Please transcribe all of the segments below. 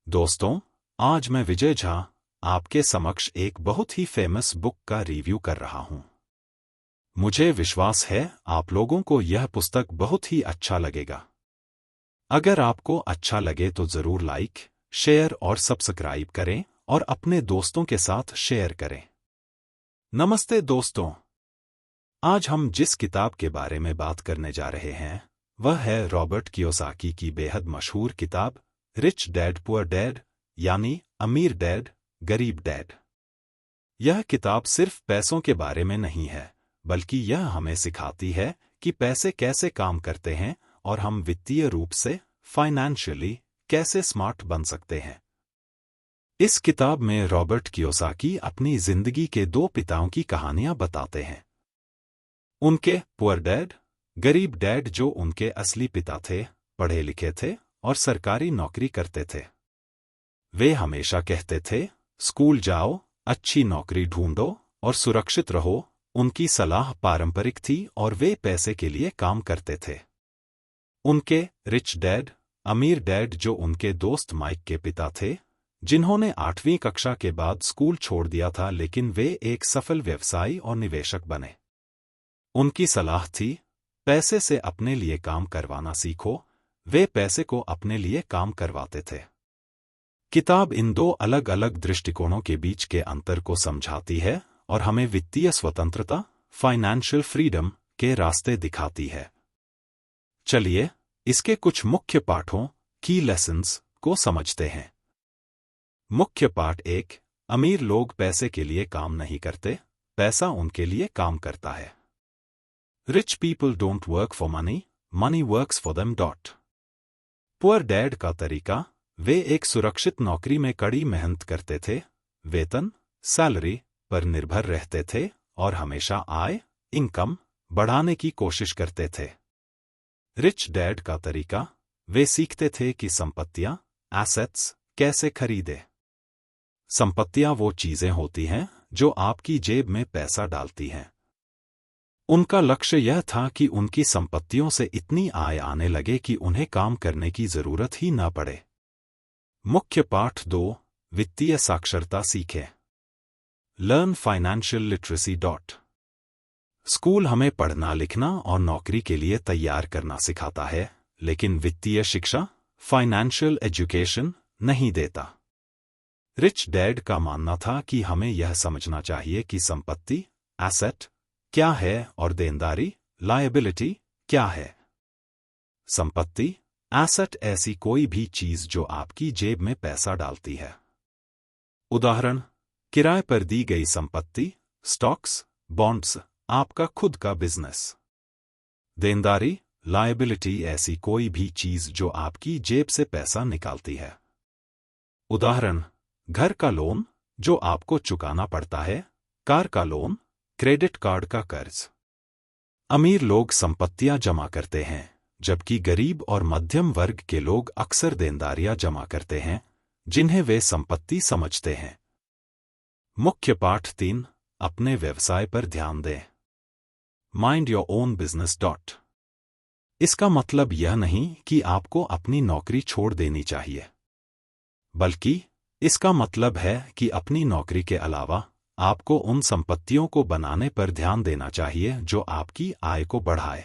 दोस्तों, आज मैं विजय झा आपके समक्ष एक बहुत ही फेमस बुक का रिव्यू कर रहा हूं। मुझे विश्वास है आप लोगों को यह पुस्तक बहुत ही अच्छा लगेगा। अगर आपको अच्छा लगे तो जरूर लाइक, शेयर और सब्सक्राइब करें और अपने दोस्तों के साथ शेयर करें। नमस्ते दोस्तों, आज हम जिस किताब के बारे में बात करने जा रहे हैं वह है रॉबर्ट कियोसाकी की बेहद मशहूर किताब रिच डैड पुअर डैड, यानी अमीर डैड गरीब डैड। यह किताब सिर्फ पैसों के बारे में नहीं है, बल्कि यह हमें सिखाती है कि पैसे कैसे काम करते हैं और हम वित्तीय रूप से फाइनेंशियली कैसे स्मार्ट बन सकते हैं। इस किताब में रॉबर्ट कियोसाकी अपनी जिंदगी के दो पिताओं की कहानियां बताते हैं। उनके पुअर डैड, गरीब डैड, जो उनके असली पिता थे, पढ़े लिखे थे और सरकारी नौकरी करते थे। वे हमेशा कहते थे, स्कूल जाओ, अच्छी नौकरी ढूंढो और सुरक्षित रहो। उनकी सलाह पारंपरिक थी और वे पैसे के लिए काम करते थे। उनके रिच डैड, अमीर डैड, जो उनके दोस्त माइक के पिता थे, जिन्होंने 8वीं कक्षा के बाद स्कूल छोड़ दिया था, लेकिन वे एक सफल व्यवसायी और निवेशक बने। उनकी सलाह थी, पैसे से अपने लिए काम करवाना सीखो। वे पैसे को अपने लिए काम करवाते थे। किताब इन दो अलग अलग दृष्टिकोणों के बीच के अंतर को समझाती है और हमें वित्तीय स्वतंत्रता, फाइनेंशियल फ्रीडम के रास्ते दिखाती है। चलिए इसके कुछ मुख्य पाठों, की लेसन्स को समझते हैं। मुख्य पाठ 1, अमीर लोग पैसे के लिए काम नहीं करते, पैसा उनके लिए काम करता है। Rich people don't work for money, money works for them. Poor dad का तरीका, वे एक सुरक्षित नौकरी में कड़ी मेहनत करते थे, वेतन, सैलरी पर निर्भर रहते थे और हमेशा आय, इनकम बढ़ाने की कोशिश करते थे। रिच डैड का तरीका, वे सीखते थे कि संपत्तियां, एसेट्स कैसे खरीदे। संपत्तियां वो चीजें होती हैं जो आपकी जेब में पैसा डालती हैं। उनका लक्ष्य यह था कि उनकी संपत्तियों से इतनी आय आने लगे कि उन्हें काम करने की जरूरत ही न पड़े। मुख्य पाठ 2, वित्तीय साक्षरता सीखें। Learn financial literacy. स्कूल हमें पढ़ना, लिखना और नौकरी के लिए तैयार करना सिखाता है, लेकिन वित्तीय शिक्षा, फाइनेंशियल एजुकेशन नहीं देता। रिच डैड का मानना था कि हमें यह समझना चाहिए कि संपत्ति, एसेट क्या है और देनदारी, लायबिलिटी क्या है। संपत्ति, एसेट ऐसी कोई भी चीज जो आपकी जेब में पैसा डालती है। उदाहरण, किराए पर दी गई संपत्ति, स्टॉक्स, बॉन्ड्स, आपका खुद का बिजनेस। देनदारी, लायबिलिटी, ऐसी कोई भी चीज जो आपकी जेब से पैसा निकालती है। उदाहरण, घर का लोन जो आपको चुकाना पड़ता है, कार का लोन, क्रेडिट कार्ड का कर्ज। अमीर लोग संपत्तियां जमा करते हैं, जबकि गरीब और मध्यम वर्ग के लोग अक्सर देनदारियां जमा करते हैं, जिन्हें वे संपत्ति समझते हैं। मुख्य पाठ 3, अपने व्यवसाय पर ध्यान दें। Mind your own business. इसका मतलब यह नहीं कि आपको अपनी नौकरी छोड़ देनी चाहिए, बल्कि इसका मतलब है कि अपनी नौकरी के अलावा आपको उन संपत्तियों को बनाने पर ध्यान देना चाहिए जो आपकी आय को बढ़ाए।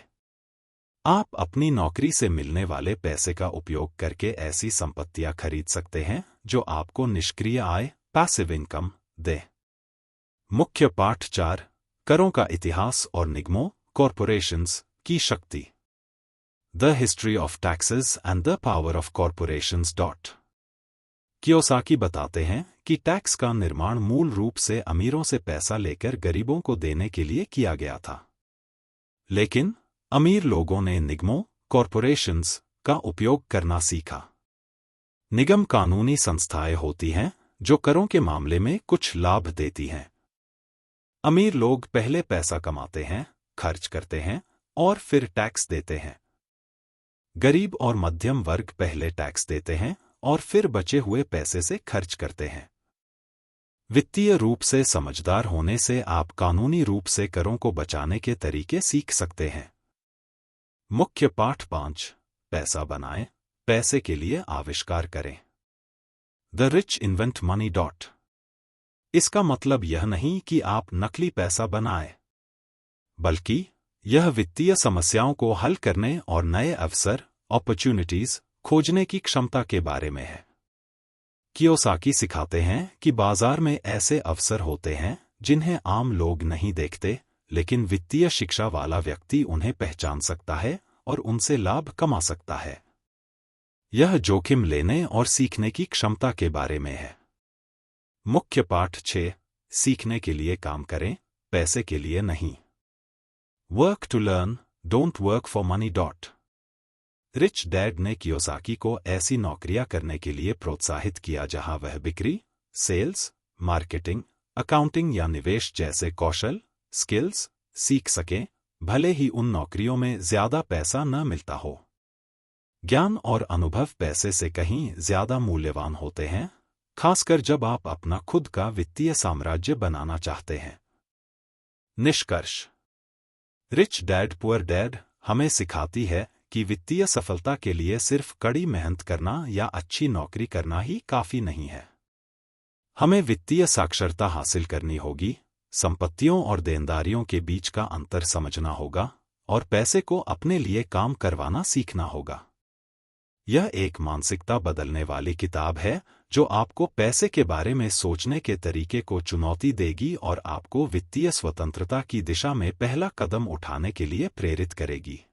आप अपनी नौकरी से मिलने वाले पैसे का उपयोग करके ऐसी संपत्तियां खरीद सकते हैं जो आपको निष्क्रिय आय, पैसिव इनकम दे। मुख्य पाठ 4, करों का इतिहास और निगमों, कॉरपोरेशंस की शक्ति। The history of taxes and the power of corporations. Kiyosaki बताते हैं कि टैक्स का निर्माण मूल रूप से अमीरों से पैसा लेकर गरीबों को देने के लिए किया गया था। लेकिन अमीर लोगों ने निगमों, कॉरपोरेशंस का उपयोग करना सीखा। निगम कानूनी संस्थाएं होती हैं जो करों के मामले में कुछ लाभ देती हैं। अमीर लोग पहले पैसा कमाते हैं, खर्च करते हैं और फिर टैक्स देते हैं। गरीब और मध्यम वर्ग पहले टैक्स देते हैं और फिर बचे हुए पैसे से खर्च करते हैं। वित्तीय रूप से समझदार होने से आप कानूनी रूप से करों को बचाने के तरीके सीख सकते हैं। मुख्य पाठ 5, पैसा बनाएं, पैसे के लिए आविष्कार करें। The rich invent money dot. इसका मतलब यह नहीं कि आप नकली पैसा बनाएं, बल्कि यह वित्तीय समस्याओं को हल करने और नए अवसर अपॉर्चुनिटीज खोजने की क्षमता के बारे में है। कियोसाकी सिखाते हैं कि बाजार में ऐसे अवसर होते हैं जिन्हें आम लोग नहीं देखते, लेकिन वित्तीय शिक्षा वाला व्यक्ति उन्हें पहचान सकता है और उनसे लाभ कमा सकता है। यह जोखिम लेने और सीखने की क्षमता के बारे में है। मुख्य पाठ 6, सीखने के लिए काम करें, पैसे के लिए नहीं। Work to learn, don't work for money dot. Rich dad ने कियोसाकी को ऐसी नौकरियां करने के लिए प्रोत्साहित किया जहां वह बिक्री, सेल्स, मार्केटिंग, अकाउंटिंग या निवेश जैसे कौशल स्किल्स सीख सकें, भले ही उन नौकरियों में ज्यादा पैसा न मिलता हो। ज्ञान और अनुभव पैसे से कहीं ज्यादा मूल्यवान होते हैं, खासकर जब आप अपना खुद का वित्तीय साम्राज्य बनाना चाहते हैं। निष्कर्ष। रिच डैड पुअर डैड हमें सिखाती है कि वित्तीय सफलता के लिए सिर्फ कड़ी मेहनत करना या अच्छी नौकरी करना ही काफी नहीं है। हमें वित्तीय साक्षरता हासिल करनी होगी, संपत्तियों और देनदारियों के बीच का अंतर समझना होगा और पैसे को अपने लिए काम करवाना सीखना होगा। यह एक मानसिकता बदलने वाली किताब है जो आपको पैसे के बारे में सोचने के तरीके को चुनौती देगी और आपको वित्तीय स्वतंत्रता की दिशा में पहला कदम उठाने के लिए प्रेरित करेगी।